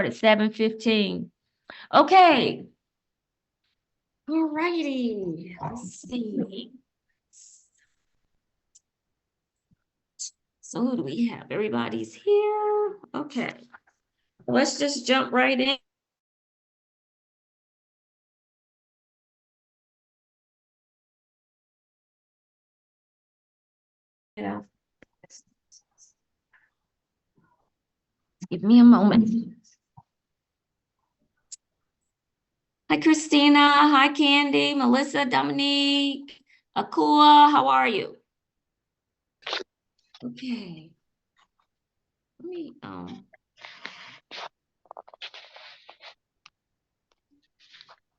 at 7:15. Okay. All righty. Let's see. So who do we have? Everybody's here. Okay. Let's just jump right in. Yeah. Give me a moment. Hi, Christina. Hi, Candy, Melissa, Dominique, Akua. How are you? Okay. Let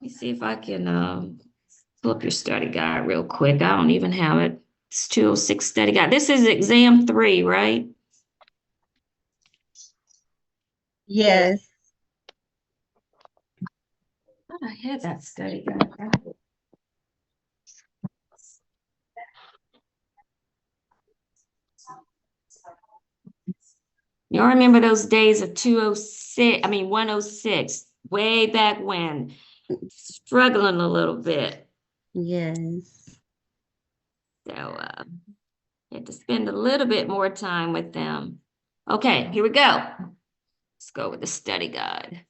me see if I can pull up your study guide real quick. I don't even have it. It's 206 study guide. This is exam 3, right? Yes. I thought I had that study guide. Y'all remember those days of 106, way back when, struggling a little bit. Yes. So had to spend a little bit more time with them. Okay, here we go. Let's go with the study guide.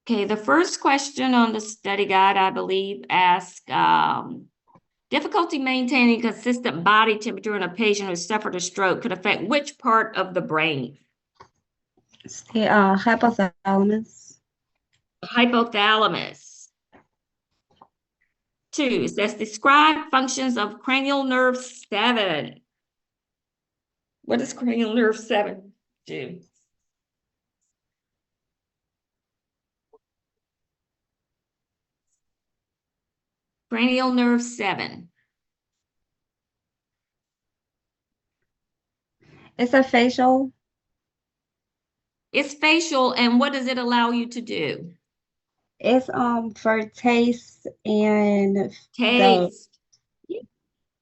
Okay, the first question on the study guide, I believe, asks difficulty maintaining consistent body temperature in a patient who suffered a stroke could affect which part of the brain? It's the hypothalamus. Hypothalamus. 2, it says describe functions of cranial nerve 7. What does cranial nerve 7 do? Cranial nerve 7. It's a facial. It's facial, and what does it allow you to do? It's for taste and the Taste.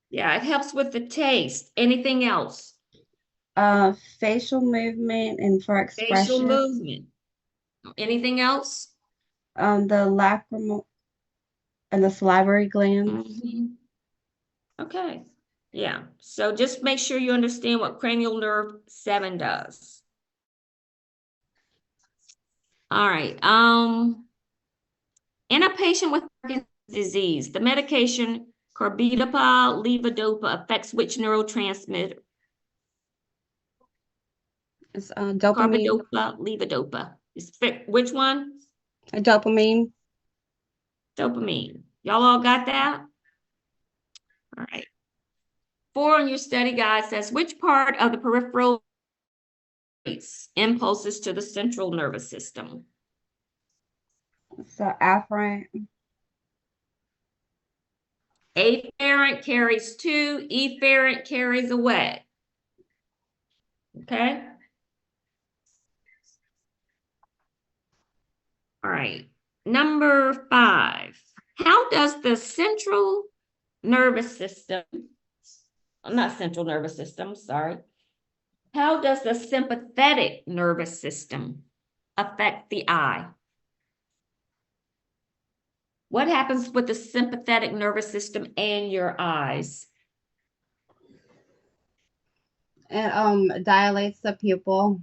Yeah, it helps with the taste. Anything else? facial movement and for Facial expression. movement. Anything else? The lacrimal and the salivary glands. Mhm. Okay. Yeah. So just make sure you understand what cranial nerve 7 does. All right. In a patient with Parkinson's disease, the medication carbidopa levodopa affects which neurotransmitter? It's dopamine. Carbidopa levodopa. Which one? Dopamine. Dopamine. Y'all all got that? All right. 4 on your study guide says which part of the peripheral impulses to the central nervous system? It's afferent. Afferent carries to, efferent carries away. Okay. All right. Number 5. How does the central nervous system, not central nervous system, sorry. How does the sympathetic nervous system affect the eye? What happens with the sympathetic nervous system and your eyes? It dilates the pupil.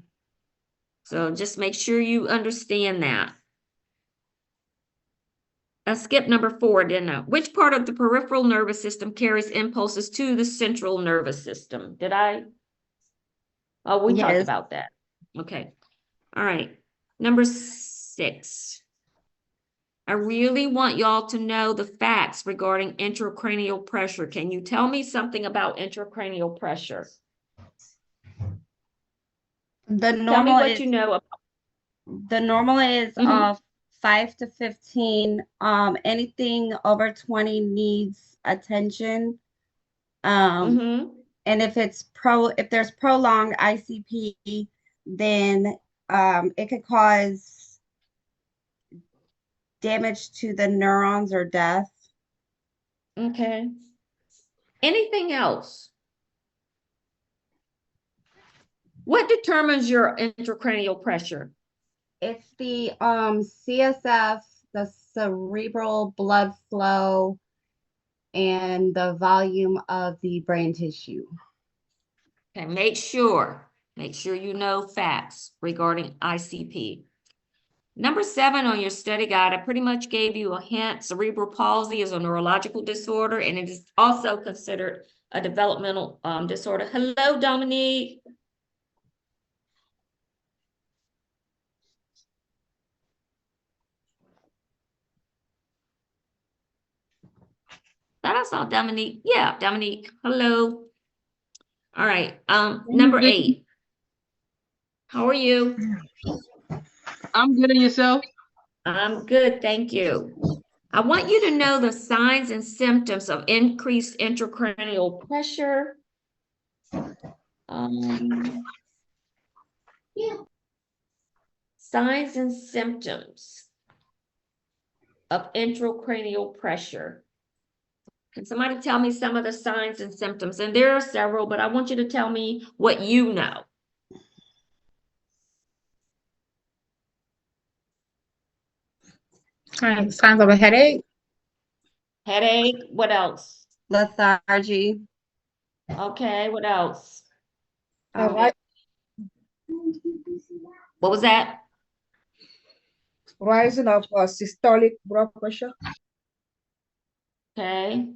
So just make sure you understand that. I skipped number 4, didn't I? Which part of the peripheral nervous system carries impulses to the central nervous system? Did I? Oh, we talked Yes. about that. Okay. All right. Number 6. I really want y'all to know the facts regarding intracranial pressure. Can you tell me something about intracranial pressure? The Tell me normal what is you know about. 5 to 15. Anything over 20 needs attention. Mm-hmm. And if there's prolonged ICP, then it could cause damage to the neurons or death. Okay. Anything else? What determines your intracranial pressure? It's the CSF, the cerebral blood flow, and the volume of the brain tissue. Okay, make sure you know facts regarding ICP. Number 7 on your study guide, I pretty much gave you a hint. Cerebral palsy is a neurological disorder, and it is also considered a developmental disorder. Hello, Dominique. Thought I saw Dominique. Yeah, Dominique. Hello. All right. Number 8. How are you? I'm good, and yourself? I'm good, thank you. I want you to know the signs and symptoms of increased intracranial pressure. Yeah. Signs and symptoms of intracranial pressure. Can somebody tell me some of the signs and symptoms? And there are several, but I want you to tell me what you know. Signs of a headache. Headache, what else? Lethargy. Okay, what else? Right. What was that? Rising of systolic blood pressure. Okay.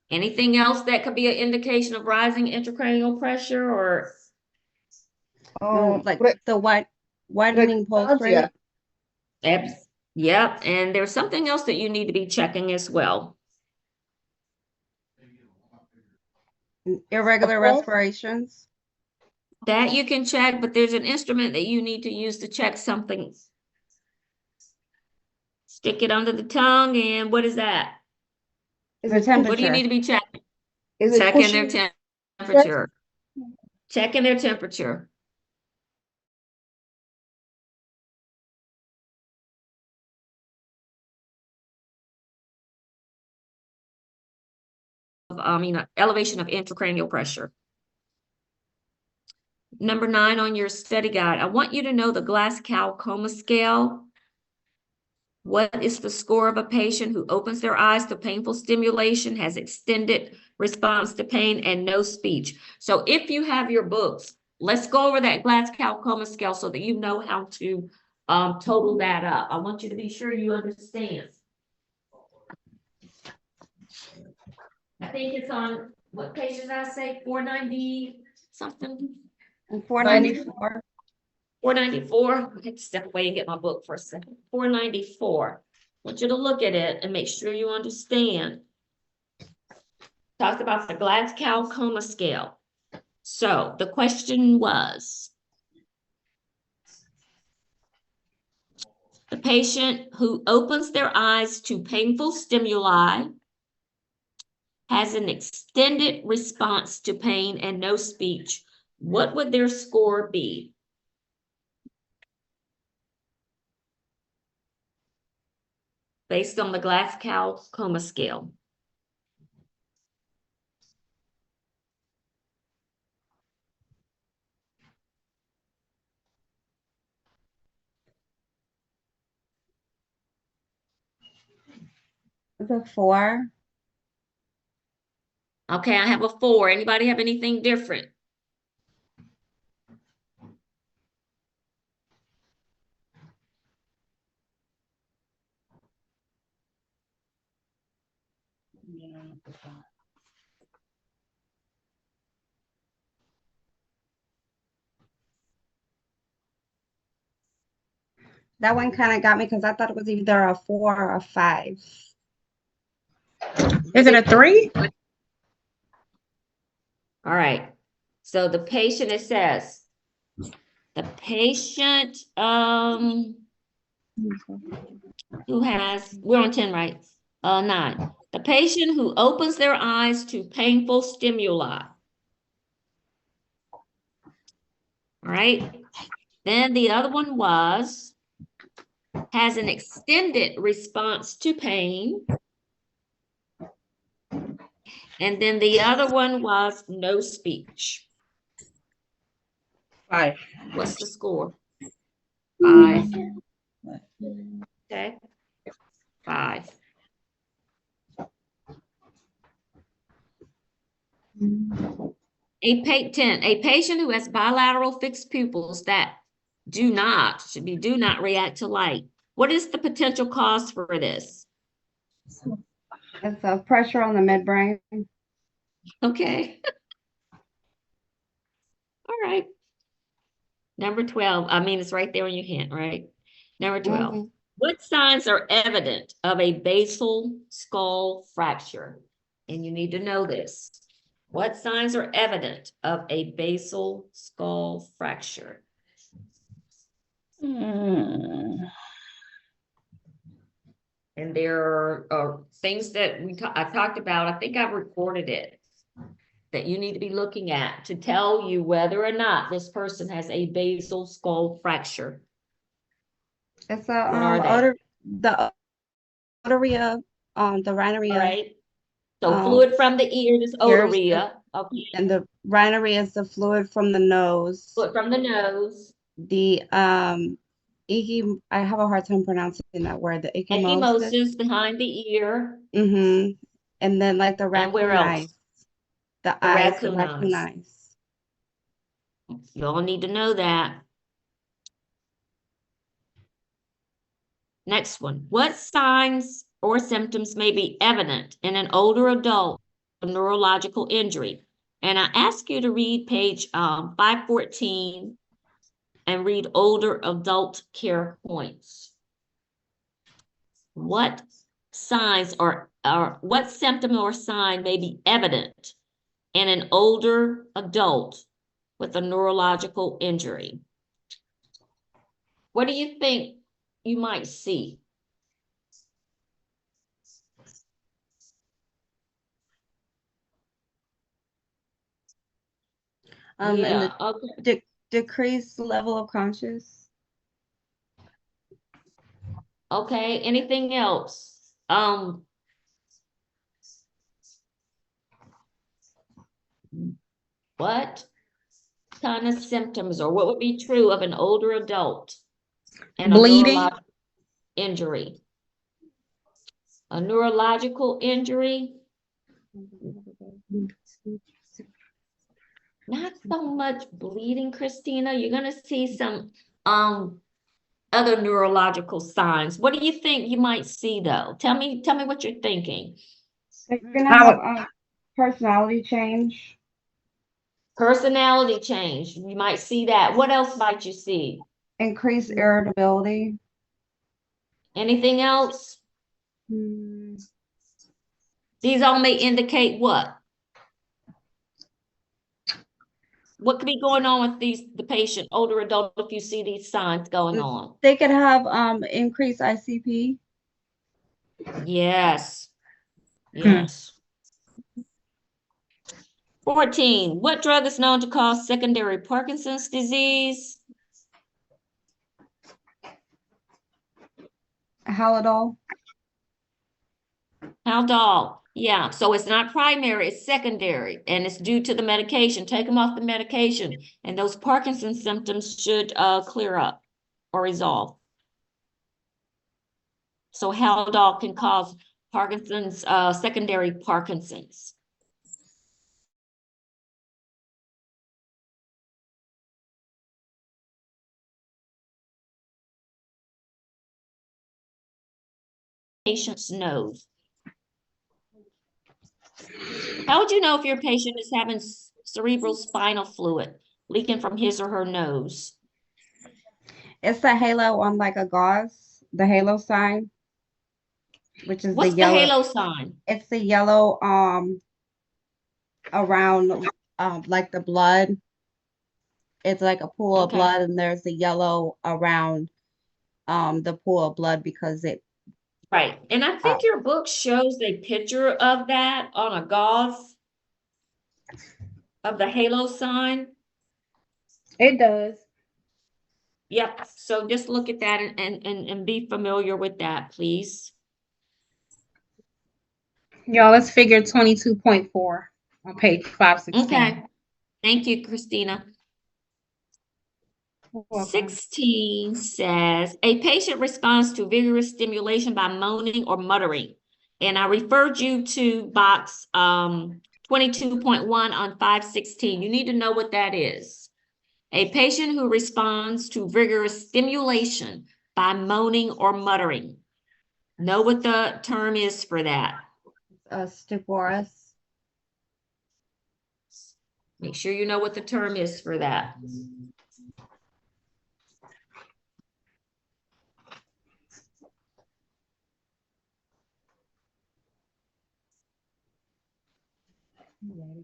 Anything else that could be an indication of rising intracranial pressure or? Like the widening pulse rate. Yep, and there's something else that you need to be checking as well. Irregular respirations. That you can check, but there's an instrument that you need to use to check something. Stick it under the tongue, and what is that? Is it temperature? What do you need to be checking? Is it checking their temperature. Checking their temperature. Elevation of intracranial pressure. Number 9 on your study guide, I want you to know the Glasgow Coma Scale. What is the score of a patient who opens their eyes to painful stimulation, has extended response to pain, and no speech? So if you have your books, let's go over that Glasgow Coma Scale so that you know how to total that up. I want you to be sure you understand. I think it's on, what page did I say? 490 something? And 494. 494. I had to step away and get my book for a second. 494. I want you to look at it and make sure you understand. Talked about the Glasgow Coma Scale. So the question was, the patient who opens their eyes to painful stimuli, has an extended response to pain and no speech, what would their score be? Based on the Glasgow Coma Scale. It's a 4. Okay, I have a 4. Anybody have anything different? That one kind of got me because I thought it was either a 4 or a 5. Is it a 3? All right. So the patient, it says, the patient who has, we're on 10, right? 9. The patient who opens their eyes to painful stimuli. All right. Then the other one was, has an extended response to pain. And then the other one was no speech. 5. What's the score? 5. Okay. 5. A patient who has bilateral fixed pupils that do not react to light. What is the potential cause for this? It's a pressure on the midbrain. Okay. All right. Number 12. I mean, it's right there in your hand, right? Number 12. Mhm. What signs are evident of a basal skull fracture? And you need to know this. What signs are evident of a basal skull fracture? And there are things that I talked about. I think I've recorded it, that you need to be looking at to tell you whether or not this person has a basal skull fracture. It's What are they? the otorrhea, the All rhinorrhea, right. So um, fluid from the ear is ears, otorrhea. Okay. and the rhinorrhea is the fluid from the nose. Fluid from the nose. The I have a hard time pronouncing that word. The ecchymosis. Ecchymosis behind the ear. Mm-hmm. And then like the And where raccoon else? eyes. The The eyes, the raccoon raccoon eyes. eyes. You all need to know that. Next one. What signs or symptoms may be evident in an older adult with a neurological injury? And I ask you to read page 514 and read older adult care points. What signs or what symptom or sign may be evident in an older adult with a neurological injury? What do you think you might see? And Yeah, the okay. decreased level of conscious. Okay, anything else? What kind of symptoms or what would be true of an older adult and a Bleeding. neurological injury? A neurological injury, not so much bleeding, Christina. You're gonna see some other neurological signs. What do you think you might see though? Tell me what you're thinking. They're gonna How- have personality change. Personality change. You might see that. What else might you see? Increased irritability. Anything else? Hmm. These all may indicate what? What could be going on with the patient, older adult, if you see these signs going on? They could have increased ICP. Yes. Yes. 14. What drug is known to cause secondary Parkinson's disease? Haldol. Haldol. Yeah, so it's not primary, it's secondary, and it's due to the medication. Take them off the medication, and those Parkinson's symptoms should clear up or resolve. So Haldol can cause Parkinson's, secondary Parkinson's. Patient's nose. How would you know if your patient is having cerebral spinal fluid leaking from his or her nose? It's the halo on like a gauze, the halo sign, which is What's the the yellow. halo sign? It's the yellow around like the blood. It's like a pool of Okay. blood, and there's the yellow around the pool of blood because it. Right, and I think your book shows a picture of that on a gauze of the halo sign. It does. Yep, so just look at that and be familiar with that, please. Y'all, let's figure 22.4 on page 516. Okay, thank you, Christina. Okay. 16 says, a patient responds to vigorous stimulation by moaning or muttering. And I referred you to box 22.1 on 516. You need to know what that is. A patient who responds to vigorous stimulation by moaning or muttering. Know what the term is for that. Stuporous. Make sure you know what the term is for that. Right.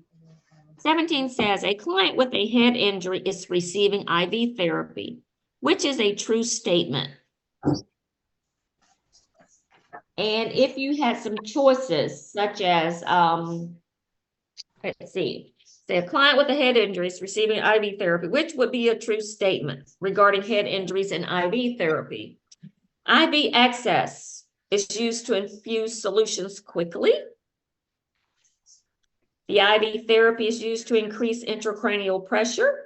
17 says a client with a head injury is receiving IV therapy, which is a true statement. And if you had some choices, such as, let's see, say a client with a head injury is receiving IV therapy, which would be a true statement regarding head injuries and IV therapy. IV access is used to infuse solutions quickly. The IV therapy is used to increase intracranial pressure.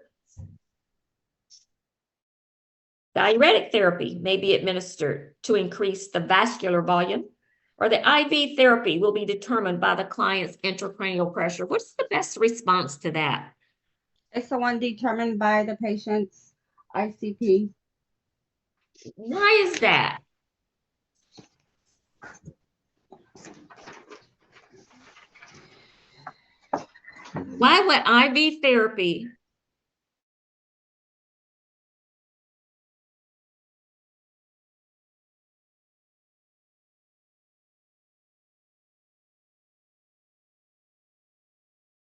Diuretic therapy may be administered to increase the vascular volume, or the IV therapy will be determined by the client's intracranial pressure. What's the best response to that? It's the one determined by the patient's ICP. Why is that? Why would IV therapy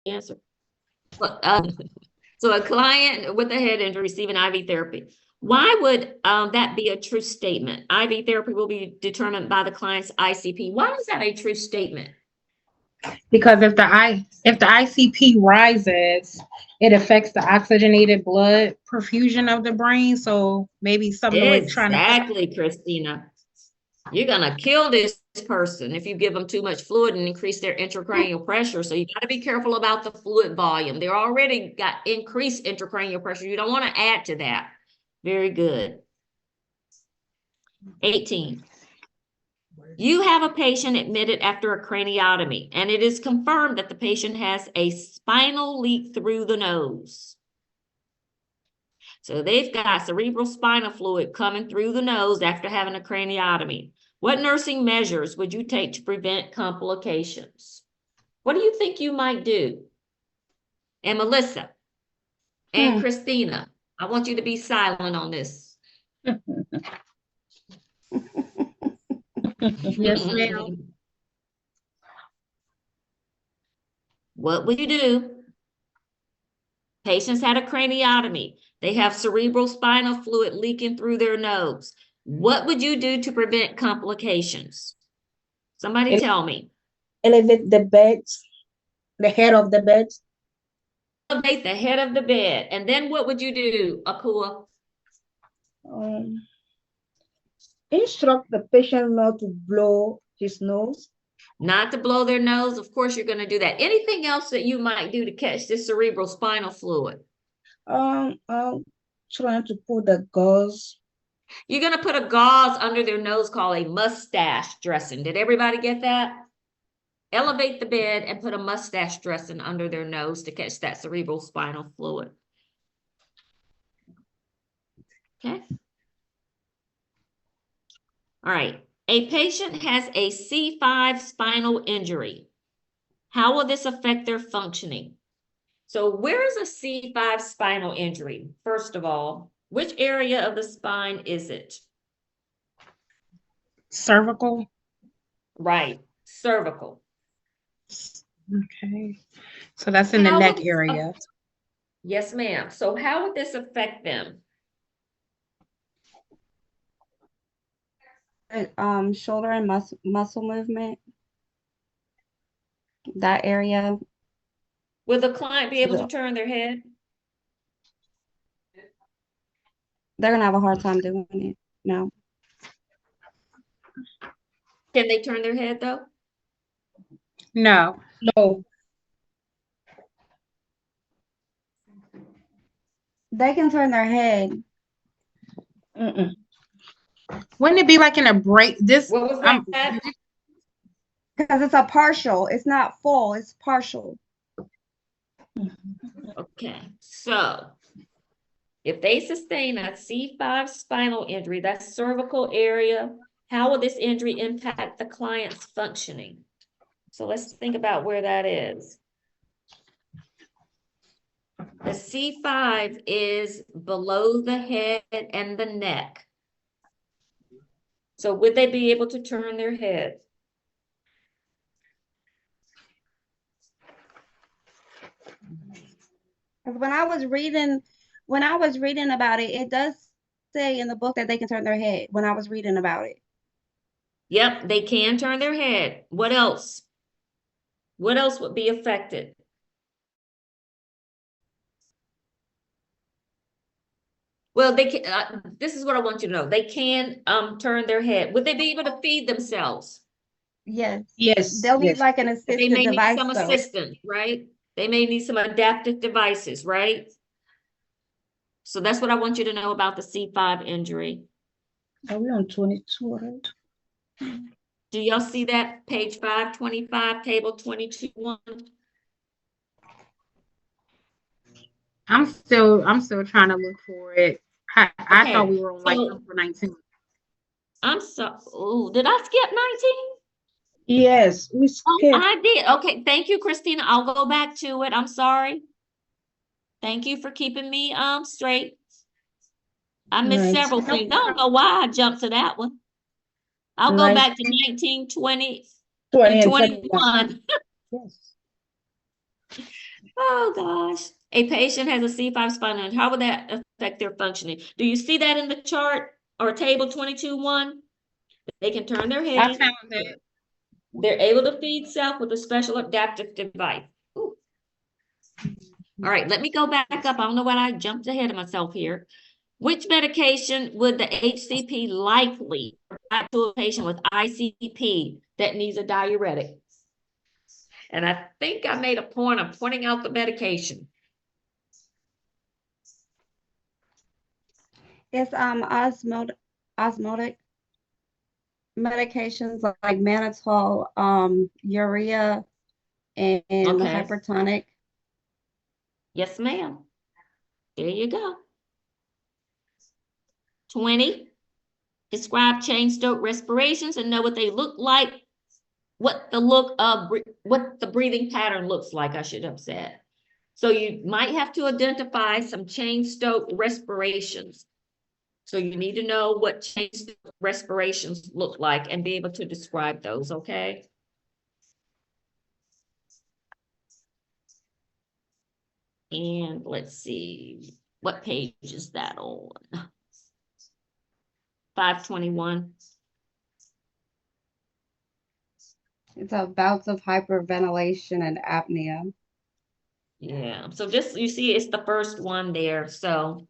answer? Well, so a client with a head injury receiving IV therapy. Why would that be a true statement? IV therapy will be determined by the client's ICP. Why is that a true statement? Because if the ICP rises, it affects the oxygenated blood perfusion of the brain. So maybe something we're trying to. Exactly, Christina. You're gonna kill this person if you give them too much fluid and increase their intracranial pressure. So you got to be careful about the fluid volume. They're already got increased intracranial pressure. You don't want to add to that. Very good. 18. You have a patient admitted after a craniotomy, and it is confirmed that the patient has a spinal leak through the nose. So they've got cerebral spinal fluid coming through the nose after having a craniotomy. What nursing measures would you take to prevent complications? What do you think you might do? And Melissa and Christina, I want you to be silent on this. Yes, ma'am. What would you do? Patients had a craniotomy. They have cerebral spinal fluid leaking through their nose. What would you do to prevent complications? Somebody tell me. Elevate the bed, the head of the bed. Elevate the head of the bed. And then what would you do, Akua? Instruct the patient not to blow his nose. Not to blow their nose. Of course, you're going to do that. Anything else that you might do to catch this cerebral spinal fluid? Trying to put the gauze. You're going to put a gauze under their nose called a mustache dressing. Did everybody get that? Elevate the bed and put a mustache dressing under their nose to catch that cerebral spinal fluid. Okay. All right. A patient has a C5 spinal injury. How will this affect their functioning? So where is a C5 spinal injury? First of all, which area of the spine is it? Cervical. Right, cervical. Okay. So that's in the How neck would- area. Yes, ma'am. So how would this affect them? Shoulder and muscle movement. That area. Will the client be able to turn their head? They're gonna have a hard time doing it. No. Can they turn their head though? No. No. They can turn their head. Mm-mm. Wouldn't it be like in a break? What was I'm that? Because it's a partial. It's not full. It's partial. Okay, so if they sustain a C5 spinal injury, that's cervical area, how will this injury impact the client's functioning? So let's think about where that is. The C5 is below the head and the neck. So would they be able to turn their head? Because when I was reading about it, it does say in the book that they can turn their head when I was reading about it. Yep, they can turn their head. What else? What else would be affected? Well, they can, this is what I want you to know. They can turn their head. Would they be able to feed themselves? Yes. Yes. They'll need Yes. like an They assisted may need device some though. assistance, right? They may need some adaptive devices, right? So that's what I want you to know about the C5 injury. Are we on 22, right? Do y'all see that page 525, table 22-1? I'm still trying to look for it. I thought we Okay, were on like so number 19. I'm so, oh, did I skip 19? Yes, we Oh, skipped. I did. Okay, thank you, Christina. I'll go back to it. I'm sorry. Thank you for keeping me straight. I missed Right. several things. I don't know why I jumped to that one. I'll go back to 19, 20, 20 and and 21. 21. Yes. Oh, gosh. A patient has a C5 spinal injury. How would that affect their functioning? Do you see that in the chart or table 22-1? They can turn their I head. found it. They're able to feed self with a special adaptive device. Ooh. All right, let me go back up. I don't know why I jumped ahead of myself here. Which medication would the HCP likely provide to a patient with ICP that needs a diuretic? And I think I made a point of pointing out the medication. It's osmotic medications like mannitol, urea, and the Okay. hypertonic. Yes, ma'am. There you go. 20. Describe chain stroke respirations and know what they look like. What the breathing pattern looks like, I should have said. So you might have to identify some chain stroke respirations. So you need to know what chain stroke respirations look like and be able to describe those, okay? And let's see, what page is that on? 521. It's a bouts of hyperventilation and apnea. Yeah, so just, you see, it's the first one there, so.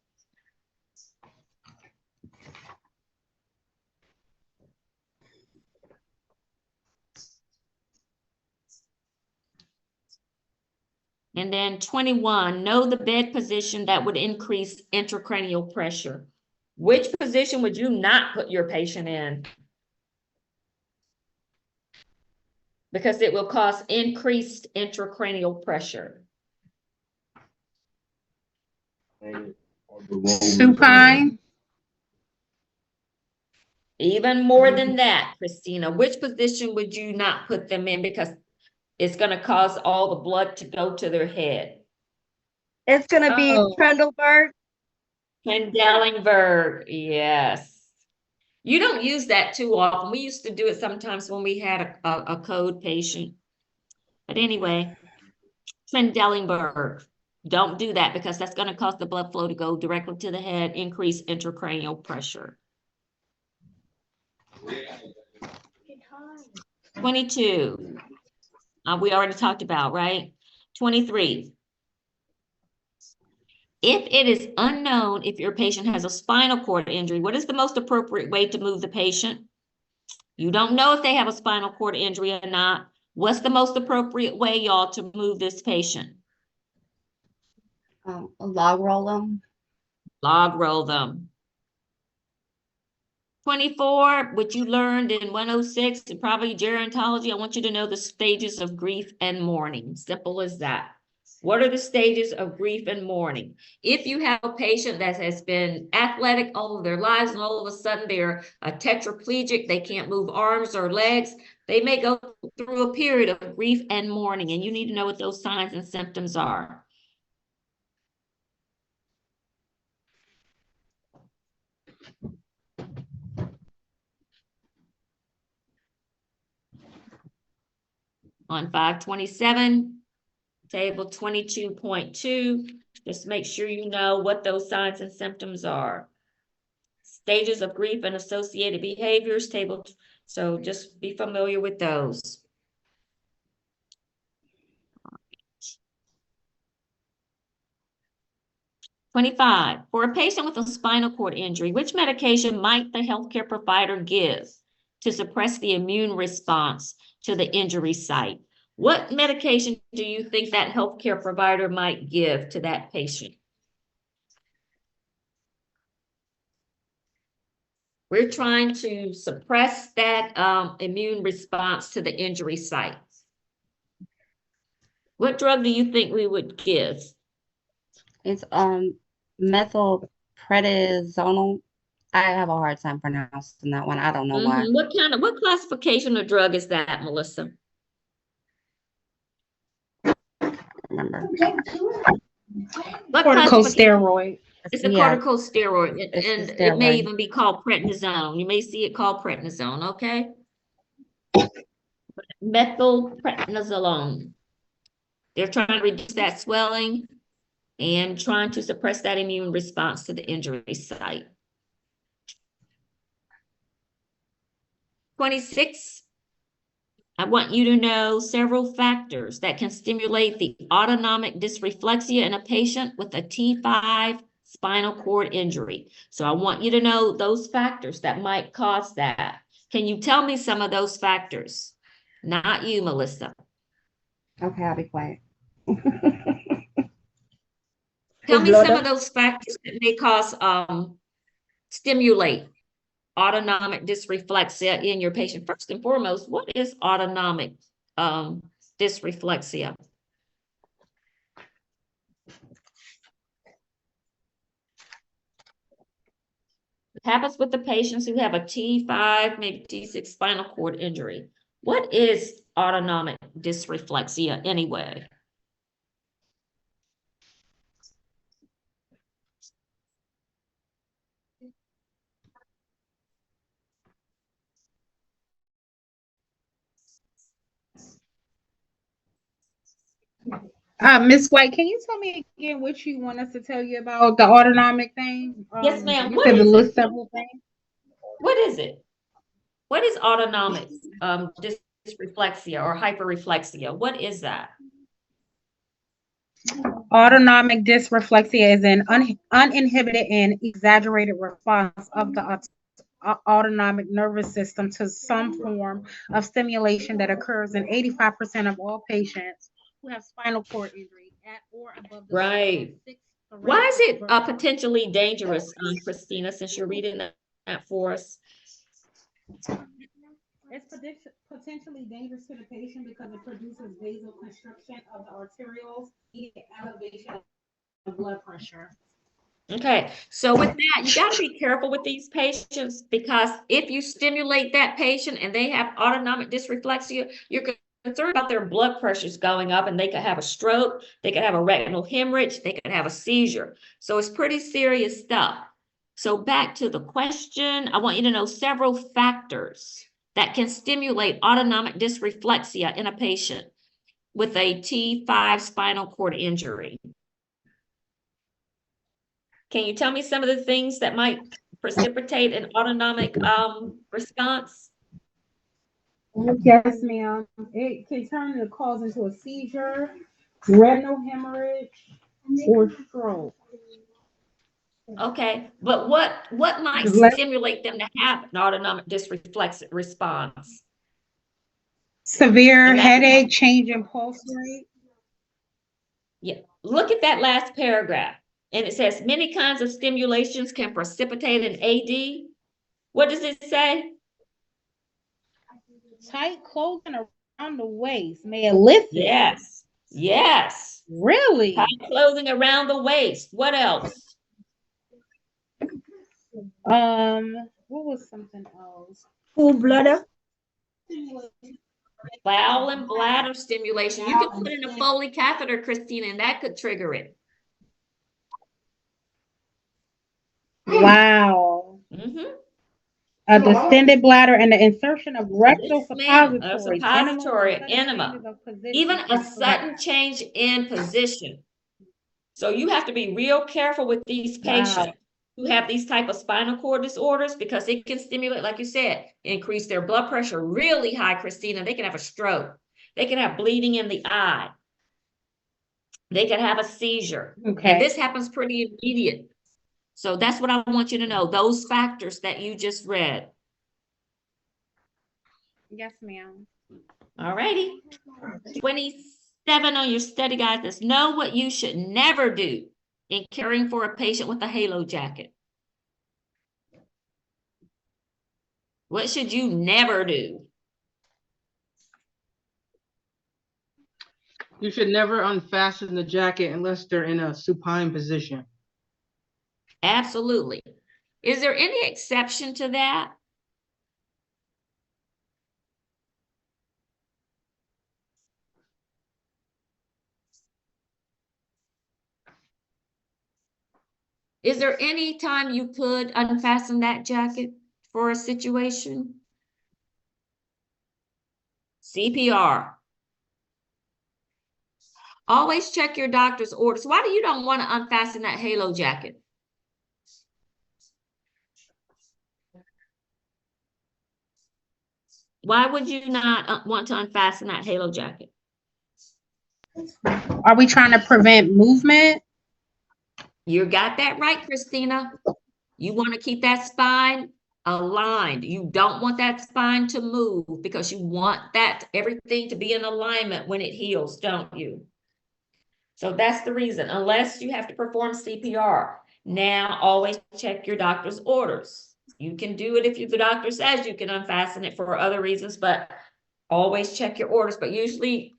And then 21, know the bed position that would increase intracranial pressure. Which position would you not put your patient in? Because it will cause increased intracranial pressure. Supine. Even more than that, Christina, which position would you not put them in because it's going to cause all the blood to go to their head? It's gonna be Oh. Trendelenburg. Trendelenburg, yes. You don't use that too often. We used to do it sometimes when we had a code patient. But anyway, Trendelenburg. Don't do that because that's going to cause the blood flow to go directly to the head, increase intracranial pressure. 22. We already talked about, right? 23. If it is unknown if your patient has a spinal cord injury, what is the most appropriate way to move the patient? You don't know if they have a spinal cord injury or not. What's the most appropriate way, y'all, to move this patient? Log roll them. Log roll them. 24, what you learned in 106 and probably gerontology, I want you to know the stages of grief and mourning. Simple as that. What are the stages of grief and mourning? If you have a patient that has been athletic all of their lives and all of a sudden they're a tetraplegic, they can't move arms or legs, they may go through a period of grief and mourning, and you need to know what those signs and symptoms are. On 527, table 22.2, just make sure you know what those signs and symptoms are. Stages of grief and associated behaviors, table, so just be familiar with those. Twenty-five, for a patient with a spinal cord injury, which medication might the healthcare provider give to suppress the immune response to the injury site? What medication do you think that healthcare provider might give to that patient? We're trying to suppress that immune response to the injury site. What drug do you think we would give? It's methylprednisolone. I have a hard time pronouncing that one. I don't know why. What classification of drug is that, Melissa? Remember. What classification? Corticosteroid. It's a Yeah, corticosteroid, it's and the it may steroid. even be called prednisone. You may see it called prednisone, okay? Methylprednisolone. They're trying to reduce that swelling and trying to suppress that immune response to the injury site. 26, I want you to know several factors that can stimulate the autonomic dysreflexia in a patient with a T5 spinal cord injury. So I want you to know those factors that might cause that. Can you tell me some of those factors? Not you, Melissa. Okay, I'll be quiet. Tell me blood some up. of those factors that may cause stimulate autonomic dysreflexia in your patient. First and foremost, what is autonomic dysreflexia? It happens with the patients who have a T5, maybe T6 spinal cord injury. What is autonomic dysreflexia anyway? Miss White, can you tell me again what you want us to tell you about the autonomic thing? Yes, ma'am. You What said to is list it? several things. What is it? What is autonomic dysreflexia or hyperreflexia? What is that? Autonomic dysreflexia is an uninhibited and exaggerated response of the autonomic nervous system to some form of stimulation that occurs in 85% of all patients who have spinal cord injury at or above the Right. Why is it potentially dangerous, Christina, since you're reading that for us? It's potentially dangerous to the patient because it produces vasoconstriction of the arterioles, leading to elevation of blood pressure. Okay, so with that, you got to be careful with these patients because if you stimulate that patient and they have autonomic dysreflexia, you're concerned about their blood pressures going up and they could have a stroke, they could have a retinal hemorrhage, they could have a seizure. So it's pretty serious stuff. So back to the question, I want you to know several factors that can stimulate autonomic dysreflexia in a patient with a T5 spinal cord injury. Can you tell me some of the things that might precipitate an autonomic response? Yes, ma'am. It can turn the cause into a seizure, retinal hemorrhage, or stroke. Okay, but what might stimulate them to have an autonomic dysreflexive response? Severe headache, change in pulse rate. Yeah, look at that last paragraph. And it says many kinds of stimulations can precipitate an AD. What does it say? Tight clothing around the waist may elicit. Yes, yes. Really? Tight clothing around the waist. What else? What was something else? Full bladder. Bowel and bladder stimulation. You can put in a Foley catheter, Christina, and that could trigger it. Wow. Mhm. A distended bladder and the insertion of rectal Yes, ma'am. A suppositories, suppository sudden enema. changes of position Even a can sudden change in position. So you have to be real careful with these Wow. patients who have these type of spinal cord disorders because it can stimulate, like you said, increase their blood pressure really high, Christina. They can have a stroke. They can have bleeding in the eye. They can have a seizure. Okay. And this happens pretty immediate. So that's what I want you to know, those factors that you just read. Yes, ma'am. All righty. 27 on your study guide is know what you should never do in caring for a patient with a halo jacket. What should you never do? You should never unfasten the jacket unless they're in a supine position. Absolutely. Is there any exception to that? Is there any time you could unfasten that jacket for a situation? CPR. Always check your doctor's orders. Why do you don't want to unfasten that halo jacket? Why would you not want to unfasten that halo jacket? Are we trying to prevent movement? You got that right, Christina. You want to keep that spine aligned. You don't want that spine to move because you want that everything to be in alignment when it heals, don't you? So that's the reason, unless you have to perform CPR. Now, always check your doctor's orders. You can do it if the doctor says you can unfasten it for other reasons, but always check your orders. But usually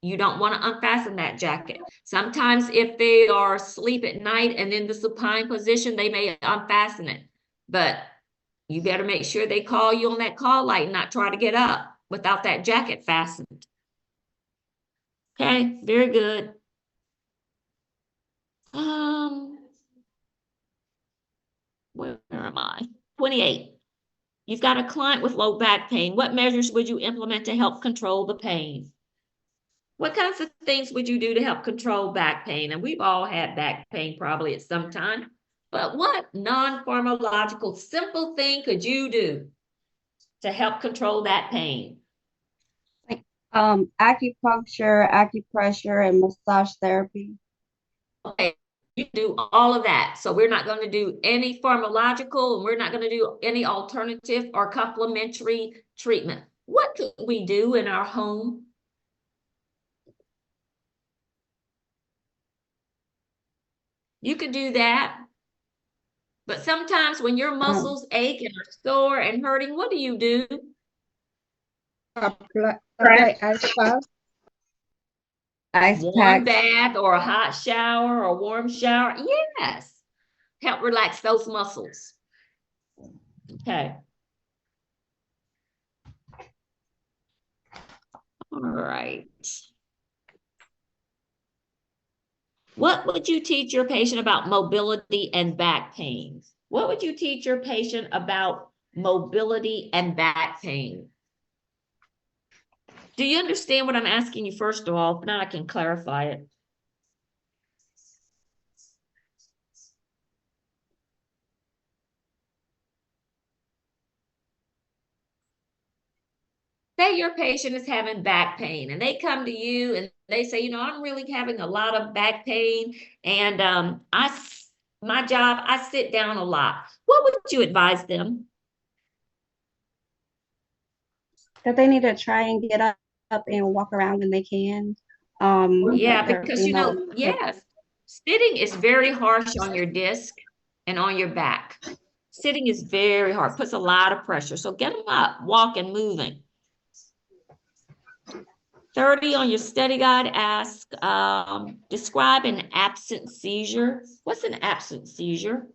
you don't want to unfasten that jacket. Sometimes if they are asleep at night and in the supine position, they may unfasten it. But you better make sure they call you on that call light and not try to get up without that jacket fastened. Okay, very good. Where am I? 28. You've got a client with low back pain. What measures would you implement to help control the pain? What kinds of things would you do to help control back pain? And we've all had back pain probably at some time. But what non-pharmacological simple thing could you do to help control that pain? Acupuncture, acupressure, and massage therapy. Okay, you do all of that. So we're not going to do any pharmacological, and we're not going to do any alternative or complementary treatment. What could we do in our home? You could do that. But sometimes when your muscles ache and are sore and hurting, what do? Apply ice bath. Ice Warm packs. bath or a hot shower or warm shower. Yes. Help relax those muscles. Okay. All right. What would you teach your patient about mobility and back pain? What would you teach your patient about mobility and back pain? Do you understand what I'm asking you first of all? If not, I can clarify it. Say your patient is having back pain and they come to you and they say, I'm really having a lot of back pain and my job, I sit down a lot. What would you advise them? That they need to try and get up and walk around when they can. Yeah, that, because yes, sitting is very harsh on your disc and on your back. Sitting is very hard, puts a lot of pressure. So get them up, walking, moving. 30 on your study guide, ask, describe an absent seizure. What's an absent seizure?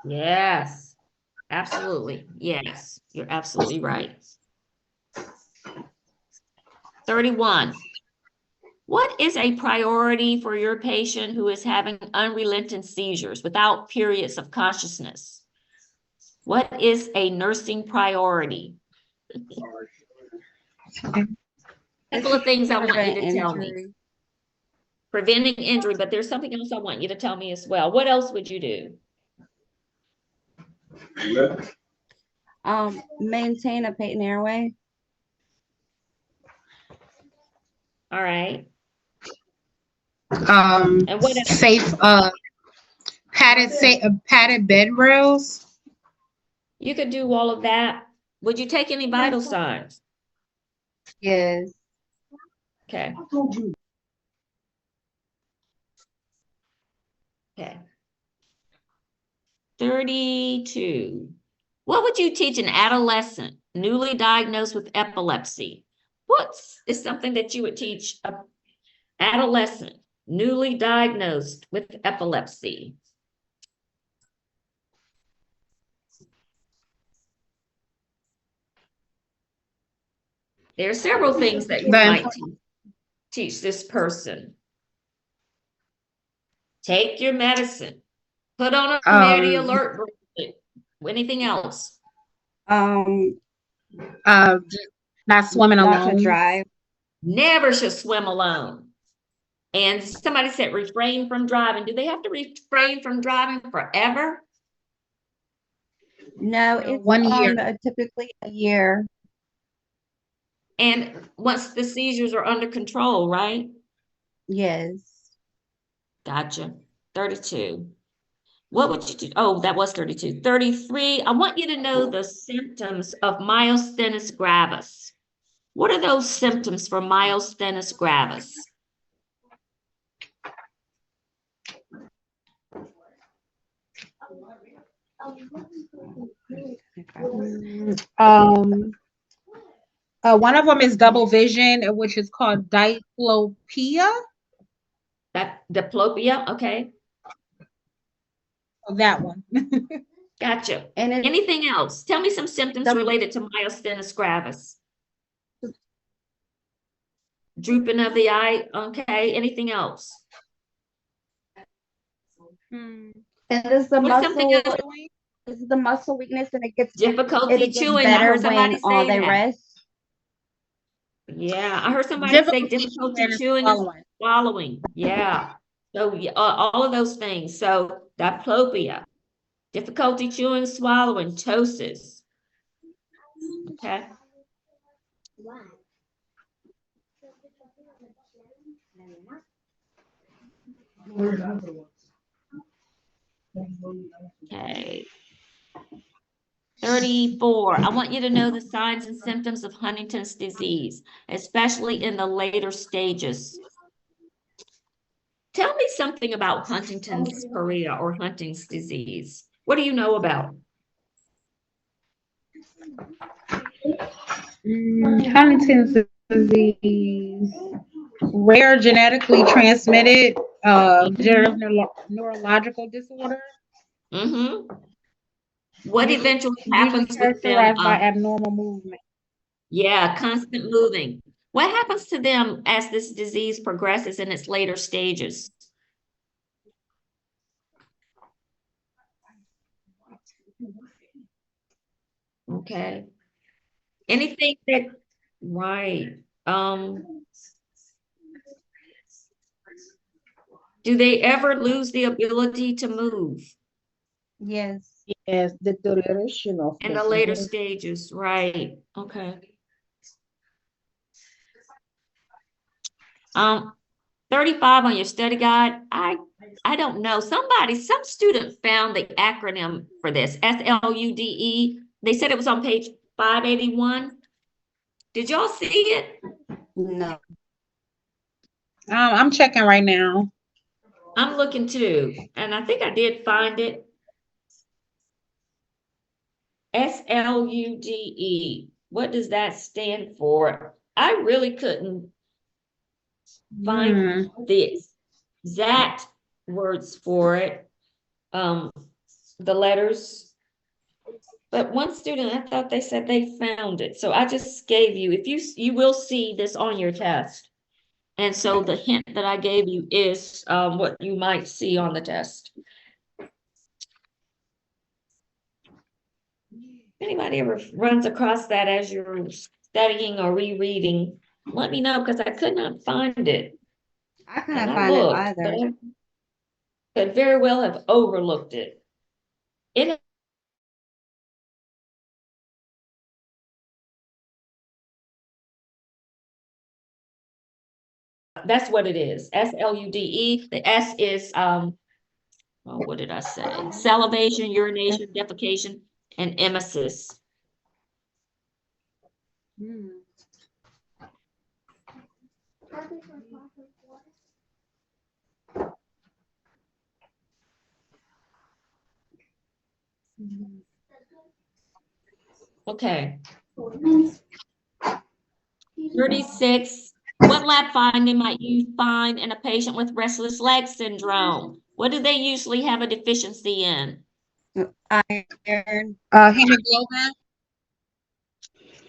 Yes, absolutely. Yes, you're absolutely right. 31. What is a priority for your patient who is having unrelenting seizures without periods of consciousness? What is a nursing priority? Couple of things I want you to tell me. Injury. Preventing injury, but there's something else I want you to tell me as well. What else would you do? Maintain a patent airway. All right. And what else? safe, padded bed rails. You could do all of that. Would you take any vital signs? Yes. Okay. Okay. 32. What would you teach an adolescent newly diagnosed with epilepsy? What is something that you would teach an adolescent newly diagnosed with epilepsy? There are several things that you might teach this person. Take your medicine. Put on a Medi alert bracelet. Anything else? Not swimming Not to alone. drive. Never should swim alone. And somebody said refrain from driving. Do they have to refrain from driving forever? No, it's 1 year. Typically a year. And once the seizures are under control, right? Yes. Gotcha. 32. What would you do? Oh, that was 32. 33. I want you to know the symptoms of myasthenia gravis. What are those symptoms for myasthenia gravis? One of them is double vision, which is called diplopia. That diplopia, okay. That one. Gotcha. And it's Anything else? Tell me some symptoms The- related to myasthenia gravis. Drooping of the eye, okay. Anything else? and it's the What's something muscle. else? It's the muscle weakness, and it gets Difficulty chewing. I better heard somebody when say they that. rest. Yeah, I heard somebody say difficulty chewing and swallowing. Yeah. So all of those things. So diplopia, difficulty chewing, swallowing, ptosis. Okay. Okay. 34. I want you to know the signs and symptoms of Huntington's disease, especially in the later stages. Tell me something about Huntington's chorea or Huntington's disease. What do you know about? Huntington's disease, rare genetically transmitted degenerative neurological disorder. Mm-hmm. What eventually happens Usually with them? characterized by abnormal movement. Yeah, constant moving. What happens to them as this disease progresses in its later stages? Okay. Anything that, right. Do they ever lose the ability to move Yes. Yes, deterioration of in the later stages? Right. Okay. 35 on your study guide. I don't know. Some student found the acronym for this, SLUDE. They said it was on page 581. Did y'all see it? No. I'm checking right now. I'm looking too, and I think I did find it. SLUDE. What does that stand for? I really couldn't find the exact words for it. The letters. But one student, I thought they said they found it. So I just gave you, if you will see this on your test. And so the hint that I gave you is what you might see on the test. Anybody ever runs across that as you're studying or rereading, let me know, because I could not find it. I couldn't And I find it looked, either. but I could very well have overlooked it. That's what it is. SLUDE. The S is what did I say? Salivation, urination, defecation, and emesis. Okay. 36. What lab finding might you find in a patient with restless leg syndrome? What do they usually have a deficiency in? Iron. Hemoglobin.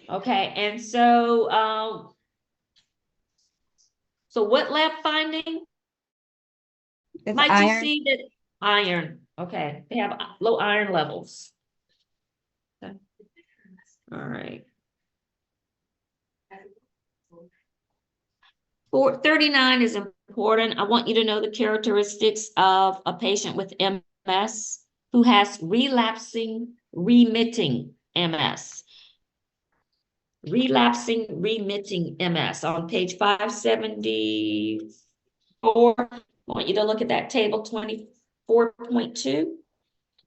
Okay, and so what lab finding? It's Might you iron. see that iron? Okay, they have low iron levels. Okay. All right. 39 is important. I want you to know the characteristics of a patient with MS who has relapsing remitting MS. Relapsing remitting MS on page 574. I want you to look at that table 24.2.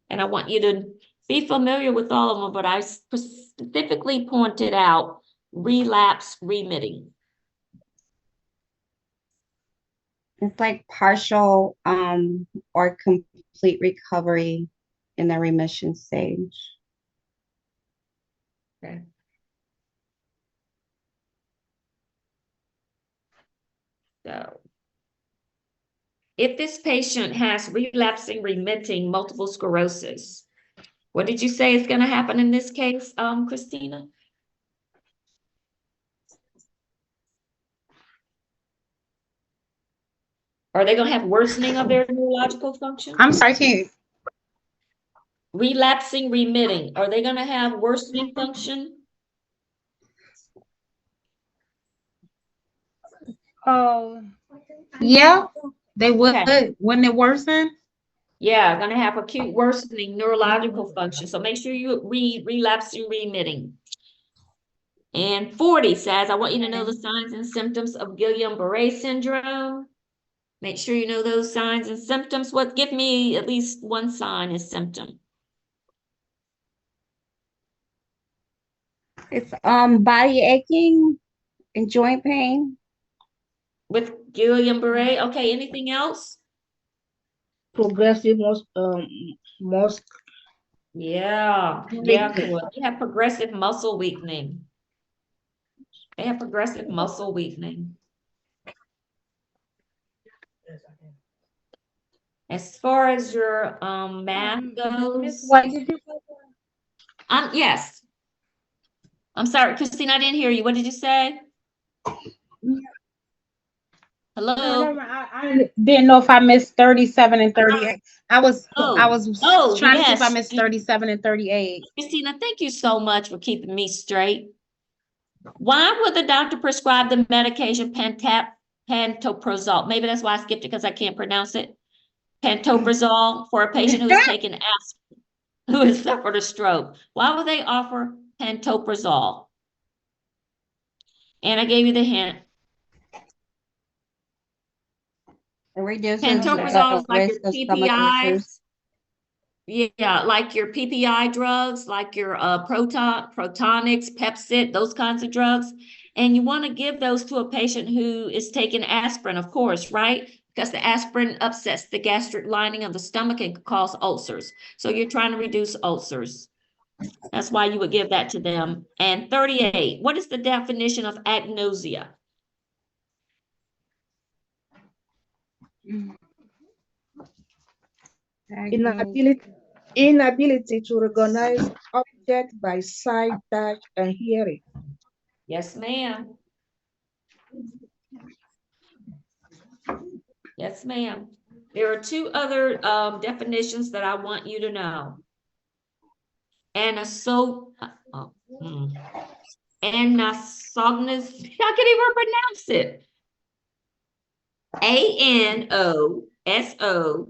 And I want you to be familiar with all of them, but I specifically pointed out relapse remitting. It's like partial or complete recovery in the remission stage. Okay. So if this patient has relapsing remitting multiple sclerosis, what did you say is going to happen in this case, Christina? Are they going to have worsening of their neurological function? I'm sorry, can you? Relapsing remitting, are they going to have worsening function? Oh, yeah, they would. Okay. Wouldn't it worsen? Yeah, going to have acute worsening neurological function. So make sure you read relapsing remitting. And 40 says, I want you to know the signs and symptoms of Guillain-Barré syndrome. Make sure you know those signs and symptoms. Give me at least one sign and symptom. It's body aching and joint pain. With Guillain-Barré, okay, anything else? Progressive Yeah, good. They have progressive muscle weakening. As far as your math goes, What did you say? yes. I'm sorry, Christine, I didn't hear you. What did you say? Hello? No, I didn't know if I missed 37 and 38. I was trying to see if I yes. missed 37 and 38. Christina, thank you so much for keeping me straight. Why would the doctor prescribe the medication pantoprazole? Maybe that's why I skipped it, because I can't pronounce it. Pantoprazole for a patient who has taken aspirin, who has suffered a stroke. Why would they offer pantoprazole? And I gave you the hint. It reduces Pantoprazole is like your risk of stomach PPI. issues. Yeah, like your PPI drugs, like your Protonics, Pepcid, those kinds of drugs. And you want to give those to a patient who is taking aspirin, of course, right? Because the aspirin upsets the gastric lining of the stomach and can cause ulcers. So you're trying to reduce ulcers. That's why you would give that to them. And 38, what is the definition of agnosia? Inability to recognize object by sight, touch, and hearing. Yes, ma'am. Yes, ma'am. There are two other definitions that I want you to know. Anosognosia, I can't even pronounce it. ANOSO